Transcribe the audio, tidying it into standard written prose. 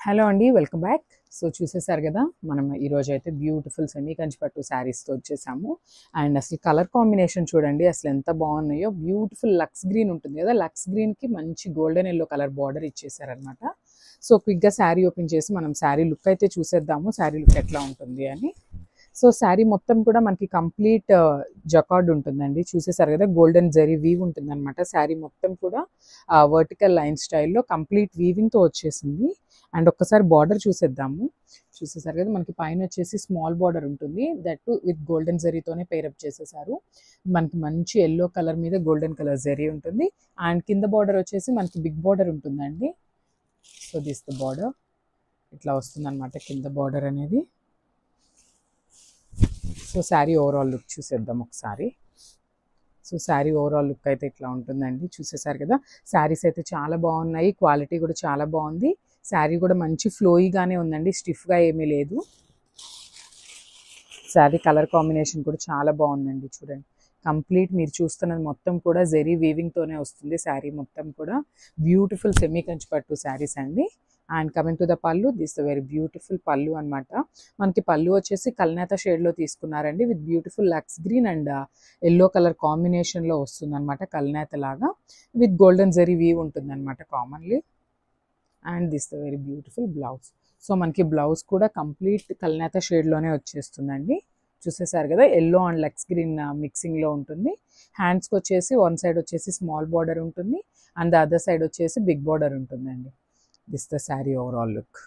Hello అండి, welcome back. So చూసేసారు కదా, మనం ఈరోజు అయితే బ్యూటిఫుల్ సెమీ కంచి పట్టు శారీస్తో వచ్చేసాము. అండ్ అసలు కలర్ కాంబినేషన్ చూడండి, అసలు ఎంత బాగున్నాయో. బ్యూటిఫుల్ లక్స్ గ్రీన్ ఉంటుంది కదా, లక్స్ గ్రీన్కి మంచి గోల్డెన్ ఎల్లో కలర్ బార్డర్ ఇచ్చేసారనమాట. సో క్విక్గా శారీ ఓపెన్ చేసి మనం శారీ లుక్ అయితే చూసేద్దాము, శారీ లుక్ ఎట్లా ఉంటుంది అని. సో శారీ మొత్తం కూడా మనకి కంప్లీట్ జకార్డ్ ఉంటుందండి. చూసేసారు కదా, గోల్డెన్ జరీ వీవ్ ఉంటుంది అనమాట. శారీ మొత్తం కూడా వర్టికల్ లైన్ స్టైల్లో కంప్లీట్ వీవింగ్తో వచ్చేసింది. అండ్ ఒక్కసారి బార్డర్ చూసేద్దాము. చూసేసారు కదా, మనకి పైన వచ్చేసి స్మాల్ బార్డర్ ఉంటుంది, దట్ విత్ గోల్డెన్ జరీతోనే పేరప్ చేసేసారు. మనకి మంచి ఎల్లో కలర్ మీద గోల్డెన్ కలర్ జరీ ఉంటుంది. అండ్ కింద బార్డర్ వచ్చేసి మనకి బిగ్ బార్డర్ ఉంటుందండి. సో దిస్ ద బార్డర్ ఇట్లా వస్తుంది అనమాట, కింద బార్డర్ అనేది. సో శారీ ఓవరాల్ లుక్ చూసేద్దాం ఒకసారి. సో శారీ ఓవరాల్ లుక్ అయితే ఇట్లా ఉంటుందండి. చూసేసారు కదా, శారీస్ అయితే చాలా బాగున్నాయి, క్వాలిటీ కూడా చాలా బాగుంది. శారీ కూడా మంచి ఫ్లోయిగానే ఉందండి, స్టిఫ్గా ఏమీ లేదు. శారీ కలర్ కాంబినేషన్ కూడా చాలా బాగుందండి. చూడండి, కంప్లీట్ మీరు చూస్తున్నది మొత్తం కూడా జెరీ వీవింగ్తోనే వస్తుంది. శారీ మొత్తం కూడా బ్యూటిఫుల్ సెమీ కంచి పట్టు శారీస్ అండి. And coming to the pallu, this the very beautiful pallu అనమాట. మనకి పళ్ళు వచ్చేసి కల్నేత షేడ్లో తీసుకున్నారండి, with beautiful looks green and yellow colour కాంబినేషన్లో వస్తుంది అనమాట. కల్నేత లాగా విత్ గోల్డెన్ జెరీ వీవ్ ఉంటుంది అనమాట commonly. And this the very beautiful blouse. So మనకి బ్లౌజ్ కూడా కంప్లీట్ కల్నేత షేడ్లోనే వచ్చేస్తుందండి. చూసేసారు కదా, ఎల్లో అండ్ లక్స్ గ్రీన్ మిక్సింగ్లో ఉంటుంది. హ్యాండ్స్కి వచ్చేసి వన్ సైడ్ వచ్చేసి స్మాల్ బార్డర్ ఉంటుంది, అండ్ ద అదర్ సైడ్ వచ్చేసి బిగ్ బార్డర్ ఉంటుందండి. This the sari overall look.